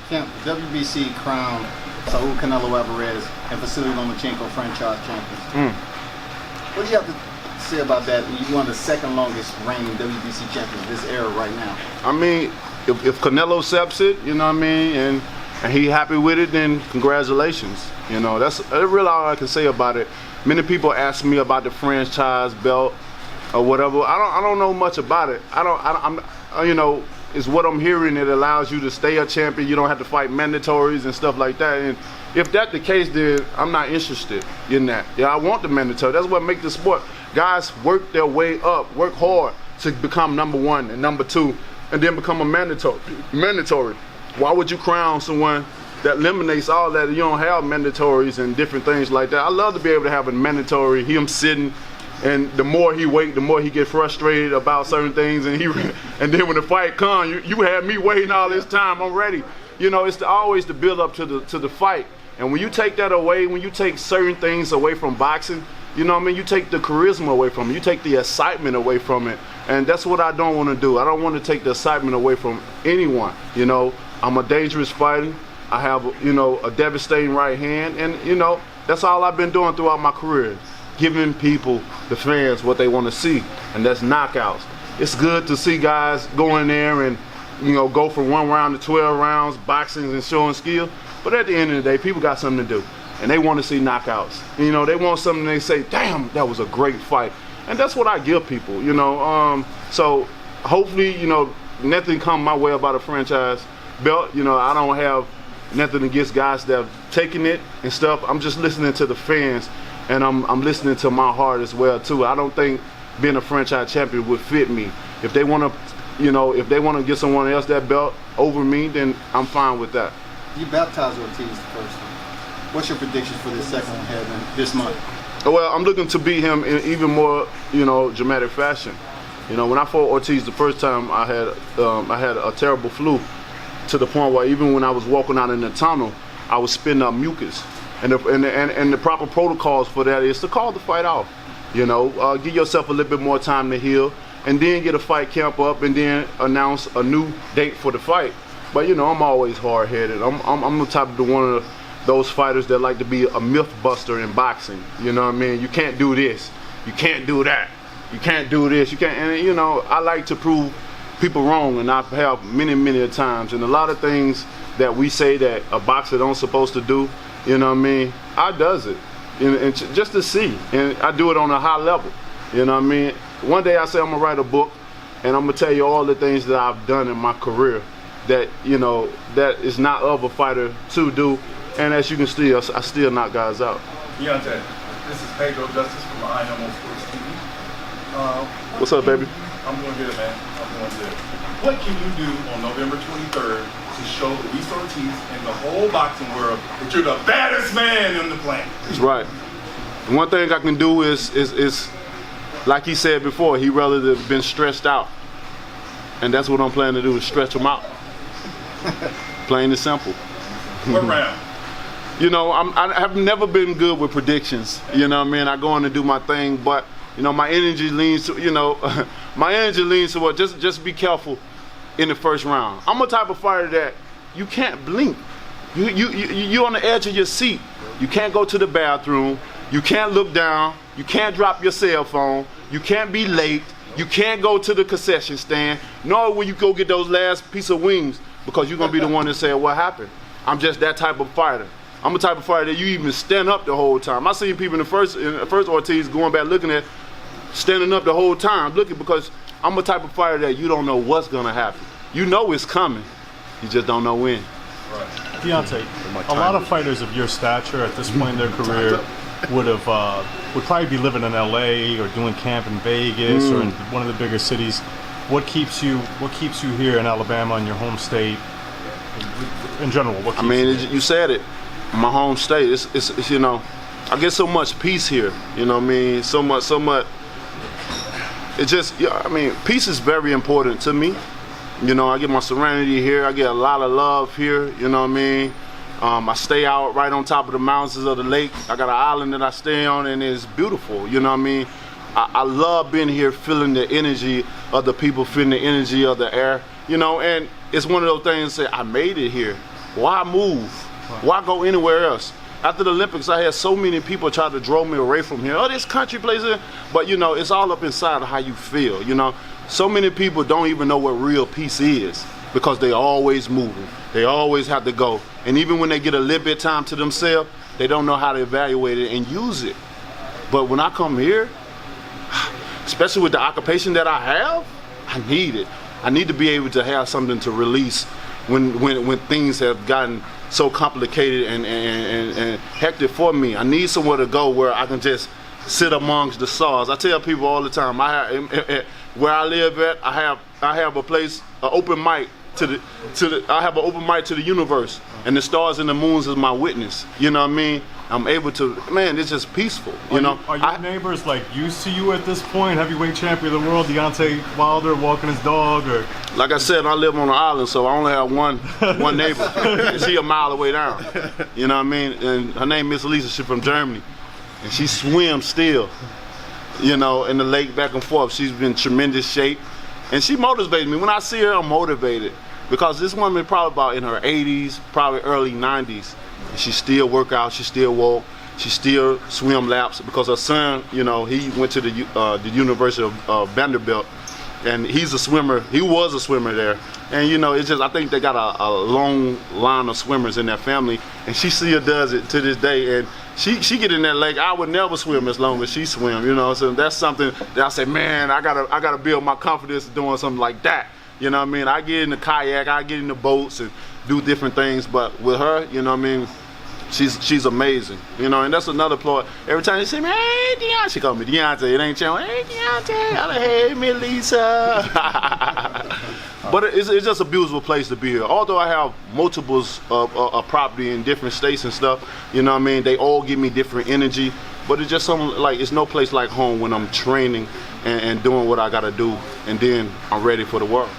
Kemp, WBC crowned Saul Canelo Alvarez and Vasily Lomachenko franchise champions. What do you have to say about that? You one of the second longest reigning WBC champions this era right now. I mean, if Canelo accepts it, you know what I mean, and he happy with it, then congratulations. You know, that's really all I can say about it. Many people ask me about the franchise belt or whatever. I don't know much about it. I'm you know, it's what I'm hearing. It allows you to stay a champion. You don't have to fight mandatories and stuff like that. And if that's the case, then I'm not interested in that. Yeah, I want the mandatory. That's what makes the sport. Guys work their way up, work hard to become number one and number two, and then become a mandatory. Why would you crown someone that eliminates all that? You don't have mandatories and different things like that. I love to be able to have a mandatory, him sitting, and the more he wait, the more he get frustrated about certain things, and then when the fight comes, you had me waiting all this time. I'm ready. You know, it's always the build up to the fight. And when you take that away, when you take certain things away from boxing, you know what I mean, you take the charisma away from it, you take the excitement away from it, and that's what I don't want to do. I don't want to take the excitement away from anyone. You know, I'm a dangerous fighter. I have, you know, a devastating right hand, and you know, that's all I've been doing throughout my career, giving people, the fans, what they want to see, and that's knockouts. It's good to see guys go in there and, you know, go from 1 round to 12 rounds, boxing and showing skill, but at the end of the day, people got something to do. And they want to see knockouts. You know, they want something they say, damn, that was a great fight. And that's what I give people, you know. So hopefully, you know, nothing come my way about a franchise belt. You know, I don't have nothing against guys that have taken it and stuff. I'm just listening to the fans, and I'm listening to my heart as well, too. I don't think being a franchise champion would fit me. If they want to, you know, if they want to get someone else that belt over me, then I'm fine with that. You baptized Ortiz the first one. What's your predictions for this second one happening this month? Well, I'm looking to beat him in even more, you know, dramatic fashion. You know, when I fought Ortiz the first time, I had a terrible flu, to the point where even when I was walking out in the tunnel, I was spitting up mucus. And the proper protocols for that is to call the fight off. You know, give yourself a little bit more time to heal, and then get a fight camp up, and then announce a new date for the fight. But you know, I'm always hard-headed. I'm the type of one of those fighters that like to be a myth buster in boxing. You know what I mean? You can't do this. You can't do that. You can't do this. You can't. And you know, I like to prove people wrong, and I have many times. And a lot of things that we say that a boxer don't supposed to do, you know what I mean? I does it, and just to see. And I do it on a high level. You know what I mean? One day I say I'm gonna write a book, and I'm gonna tell you all the things that I've done in my career that, you know, that is not of a fighter to do. And as you can see, I still knock guys out. Deontay, this is Pedro Justice from I Am on Sports TV. What's up, baby? I'm doing good, man. I'm doing good. What can you do on November 23rd to show Luis Ortiz and the whole boxing world that you're the baddest man on the planet? That's right. One thing I can do is like he said before, he'd rather have been stressed out. And that's what I'm planning to do, is stretch him out. Plain and simple. What round? You know, I have never been good with predictions. You know what I mean? I go in and do my thing, but you know, my energy leans to, you know, my energy leans to what? Just be careful in the first round. I'm a type of fighter that you can't blink. You're on the edge of your seat. You can't go to the bathroom. You can't look down. You can't drop your cell phone. You can't be late. You can't go to the concession stand. Nor will you go get those last piece of wings, because you're gonna be the one that said what happened. I'm just that type of fighter. I'm a type of fighter that you even stand up the whole time. I seen people in the first Ortiz going back looking at standing up the whole time looking, because I'm a type of fighter that you don't know what's gonna happen. You know it's coming, you just don't know when. Right. Deontay, a lot of fighters of your stature at this point in their career would probably be living in LA or doing camp in Vegas or in one of the bigger cities. What keeps you here in Alabama, in your home state? In general, what keeps you? You said it. My home state. It's you know, I get so much peace here. You know what I mean? So much. It just, yeah, I mean, peace is very important to me. You know, I get my serenity here. I get a lot of love here. You know what I mean? I stay out right on top of the mountains of the lake. I got an island that I stay on, and it's beautiful. You know what I mean? I love being here, feeling the energy of the people, feeling the energy of the air. You know, and it's one of those things that I made it here. Why move? Why go anywhere else? After the Olympics, I had so many people try to draw me away from here. Oh, this country plays it. But, you know, it's all up inside of how you feel, you know. So many people don't even know what real peace is because they always moving. They always have to go. And even when they get a little bit of time to themselves, they don't know how to evaluate it and use it. But when I come here, especially with the occupation that I have, I need it. I need to be able to have something to release when things have gotten so complicated and hectic for me. I need somewhere to go where I can just sit amongst the stars. I tell people all the time, where I live at, I have a place, an open mic I have an open mic to the universe, and the stars and the moons is my witness. You know what I mean? I'm able to, man, it's just peaceful. You know? Are your neighbors like used to you at this point? Heavyweight champion of the world, Deontay Wilder walking his dog, or? Like I said, I live on an island, so I only have one neighbor. And she a mile away down. You know what I mean? And her name Miss Lisa. She's from Germany, and she swims still. You know, in the lake back and forth. She's been in tremendous shape, and she motivates me. When I see her, I'm motivated because this woman is probably about in her 80s, probably early 90s. And she still work out, she still walk, she still swim laps because her son, you know, he went to the University of Vanderbilt, and he's a swimmer. He was a swimmer there, and you know, it's just I think they got a long line of swimmers in their family, and she still does it to this day. And she get in that lake. I would never swim as long as she swim, you know. So that's something that I say, man, I gotta build my confidence doing something like that. You know what I mean? I get in the kayak, I get in the boats and do different things, but with her, you know what I mean, she's amazing, you know. And that's another part. Every time they say, man, hey, Deontay, she call me Deontay. It ain't channel, hey, Deontay. I'm like, hey, Miss Lisa. But it's just a beautiful place to be here. Although I have multiples of property in different states and stuff, you know what I mean, they all give me different energy. But it's just something like, it's no place like home when I'm training and doing what I gotta do, and then I'm ready for the world.